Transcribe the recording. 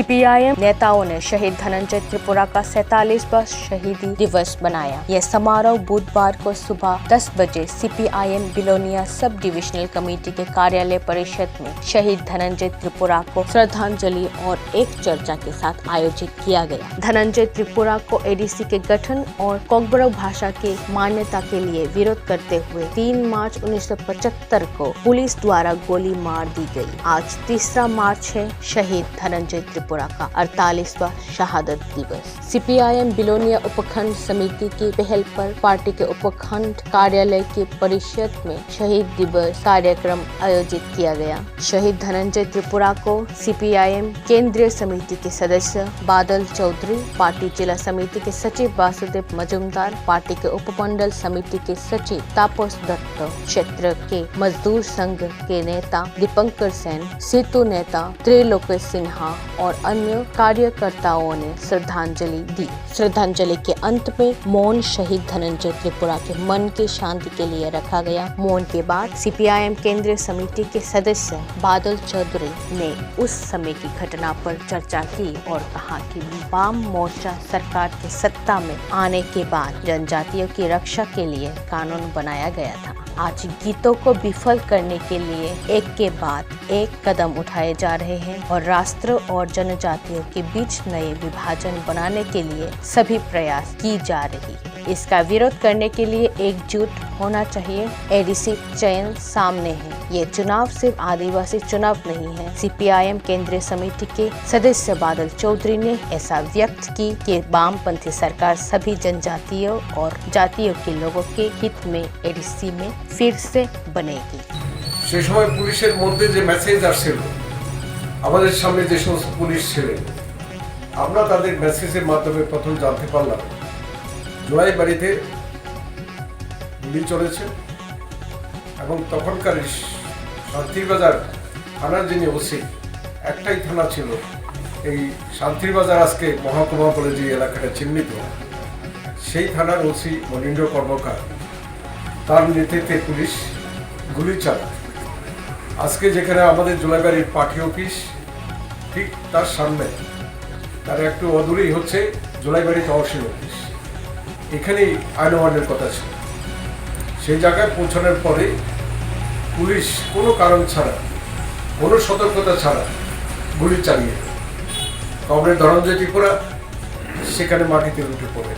CPIM नेताओं ने शहीद धनंजय त्रिपुरा का 47वां शहीदी दिवस मनाया। यह समारोह बुधवार को सुबह 10 बजे CPIM Belonia sub divisional committee के कार्यालय परिषद में शहीद धनंजय त्रिपुरा को श्रद्धांजलि और एक चर्चा के साथ आयोजित किया गया। धनंजय त्रिपुरा को एडीसी के गठन और कोकबोरोक भाषा की मान्यता के लिए विरोध करते हुए 3 मार्च 1975 को पुलिस द्वारा गोली मार दी गई। आज 3 मार्च है शहीद धनंजय त्रिपुरा का 48वां शहादत दिवस। सीपीआईएम बिलोनिया उपखंड समिति की पहल पर पार्टी के उपखंड कार्यालय की परिषद में शहीद दिवस कार्यक्रम आयोजित किया गया। शहीद धनंजय त्रिपुरा को सीपीआईएम केंद्रीय समिति के सदस्य बादल चौधरी, पार्टी जिला समिति के सचिव वासुदेव मजुमदार, पार्टी के उपमंडल समिति के सचिव तापस दत्त, क्षेत्र के मजदूर संघ के नेता दीपंकर सेन, सेतु नेता त्रिलोकेश सिन्हा और अन्य कार्यकर्ताओं ने श्रद्धांजलि दी। श्रद्धांजलि के अंत में मौन शहीद धनंजय त्रिपुरा के मन की शांति के लिए रखा गया। मौन के बाद सीपीआईएम केंद्रीय समिति के सदस्य बादल चौधरी ने उस समय की घटना पर चर्चा की और कहा कि वाम मोर्चा सरकार के सत्ता में आने के बाद जनजातियों की रक्षा के लिए कानून बनाया गया था। आज गीतों को विफल करने के लिए एक के बाद एक कदम उठाए जा रहे हैं और राष्ट्र और जनजातियों के बीच नए विभाजन बनाने के लिए सभी प्रयास की जा रही है। इसका विरोध करने के लिए एकजुट होना चाहिए। एडीसी चयन सामने है। ये चुनाव सिर्फ आदिवासी चुनाव नहीं है। सीपीआईएम केंद्रीय समिति के सदस्य बादल चौधरी ने ऐसा व्यक्त की कि वामपंथी सरकार सभी जनजातियों और जातियों के लोगों के हित में एडीसी में फिर से बनेगी। সেই সময় পুলিশের মধ্যে যে মেসেজ আসছিল আমাদের সামনে যে সমস্ত পুলিশ ছিলেন আমরা তাদের মেসেজের মাধ্যমে প্রথম জানতে পারলাম জোড়াই বাড়িতে গুলি চলেছে এবং তখনকার শান্তিবাজার থানার যিনি ওসি একটাই থানা ছিল এই শান্তিবাজার আজকে মহকুমা বলে যে এলাকাটা চিহ্নিত সেই থানার ওসি মনীন্দ্র কর্মকার তার নেতৃত্বে পুলিশ গুলি চালায়। আজকে যেখানে আমাদের জোলাইবাড়ির পার্টি অফিস ঠিক তার সামনে তার একটু অদূরেই হচ্ছে জোলাইবাড়ি তহসিল অফিস। এখানেই আইন অমান্যের কথা ছিল। সেই জায়গায় পৌঁছানোর পরে পুলিশ কোনো কারণ ছাড়া কোনো সতর্কতা ছাড়া গুলি চালিয়ে কমরেড ধনঞ্জয় ত্রিপুরা সেখানে মাটিতে উঠে পড়ে।